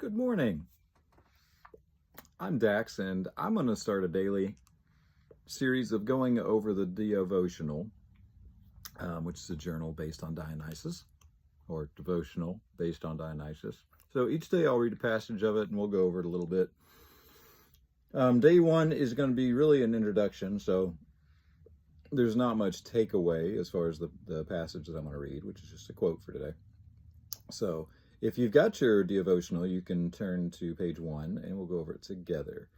Good morning. I'm Dax, and I'm going to start a daily series of going over the Diovotional, which is a journal based on Dionysus, or devotional based on Dionysus. So each day I'll read a passage of it, and we'll go over it a little bit. Day one is going to be really an introduction, so there's not much takeaway as far as the passage that I'm going to read, which is just a quote for today. So if you've got your devotional, you can turn to page 1 and we'll go over it together.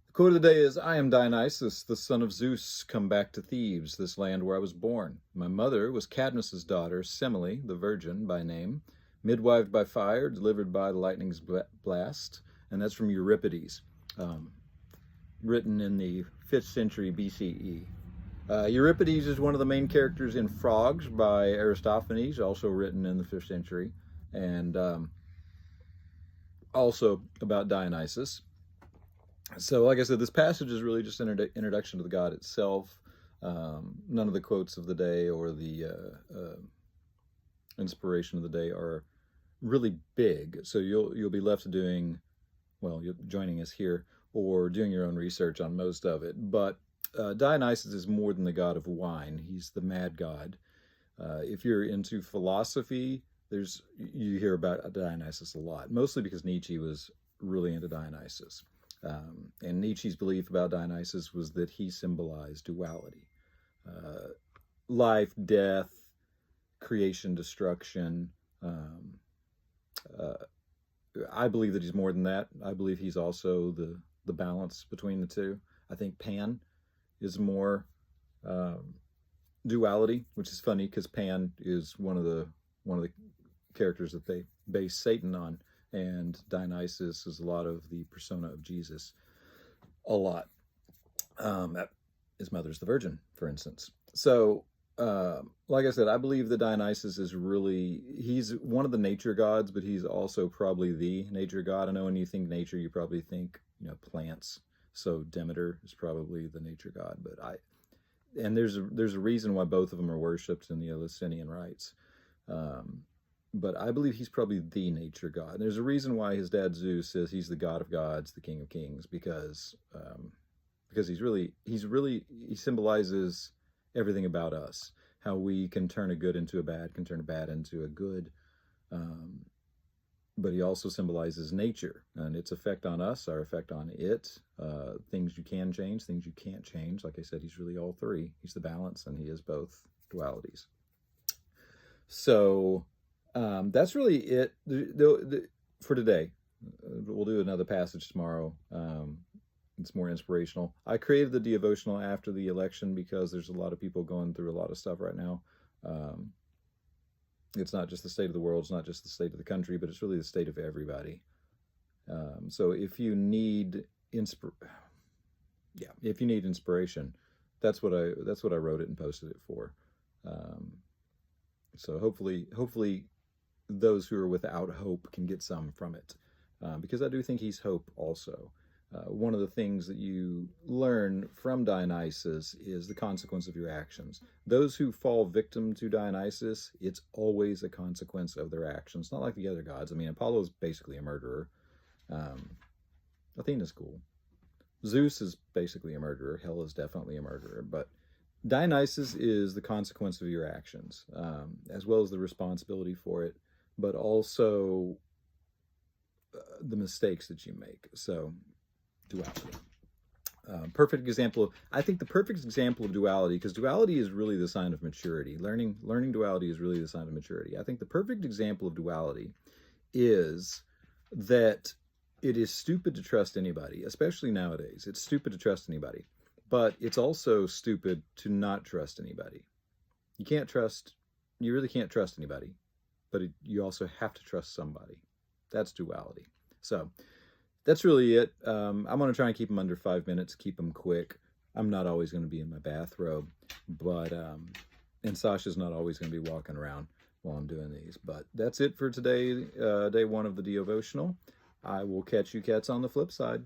The quote of the day is, "I am Dionysus, the son of Zeus, come back to Thebes, this land where I was born. My mother was Cadmus's daughter, Semele, the virgin by name, midwived by fire, delivered by the lightning's blast." And that's from Euripides, written in the 5th century BCE. Euripides is one of the main characters in Frogs by Aristophanes, also written in the 5th century, and also about Dionysus. So, like I said, this passage is really just an introduction to the god itself. None of the quotes of the day or the inspiration of the day are really big, so you'll be left doing, well, you're joining us here or doing your own research on most of it. But Dionysus is more than the god of wine. He's the mad god. If you're into philosophy, you hear about Dionysus a lot, mostly because Nietzsche was really into Dionysus. And Nietzsche's belief about Dionysus was that he symbolized duality. Life, death, creation, destruction. I believe that he's more than that. I believe he's also the balance between the two. I think Pan is more duality, which is funny because Pan is one of the characters that they base Satan on, and Dionysus is a lot of the persona of Jesus. A lot. His mother's the Virgin, for instance. So, like I said, I believe that Dionysus he's one of the nature gods, but he's also probably the nature god. I know when you think nature, you probably think, plants. So Demeter is probably the nature god, and there's a reason why both of them are worshipped in the Eleusinian rites. But I believe he's probably the nature god. And there's a reason why his dad Zeus says he's the god of gods, the king of kings, because he symbolizes everything about us, how we can turn a good into a bad, can turn a bad into a good. But he also symbolizes nature and its effect on us, our effect on it, things you can change, things you can't change. Like I said, he's really all three. He's the balance, and he is both dualities. So that's really it for today. We'll do another passage tomorrow. It's more inspirational. I created the devotional after the election because there's a lot of people going through a lot of stuff right now. It's not just the state of the world, it's not just the state of the country, but it's really the state of everybody. So if you need inspiration, that's what I wrote it and posted it for. So hopefully those who are without hope can get some from it, because I do think he's hope also. One of the things that you learn from Dionysus is the consequence of your actions. Those who fall victim to Dionysus, it's always a consequence of their actions. Not like the other gods. I mean, Apollo's basically a murderer. Athena's cool. Zeus is basically a murderer. Hell is definitely a murderer. But Dionysus is the consequence of your actions, as well as the responsibility for it, but also the mistakes that you make. So, duality. Perfect example. I think the perfect example of duality, because duality is really the sign of maturity. Learning duality is really the sign of maturity. I think the perfect example of duality is that it is stupid to trust anybody, especially nowadays. It's stupid to trust anybody, but it's also stupid to not trust anybody. You really can't trust anybody, but you also have to trust somebody. That's duality. So that's really it. I'm going to try and keep them under 5 minutes, keep them quick. I'm not always going to be in my bathrobe, but and Sasha's not always going to be walking around while I'm doing these. But that's it for today, day one of the devotional. I will catch you cats on the flip side.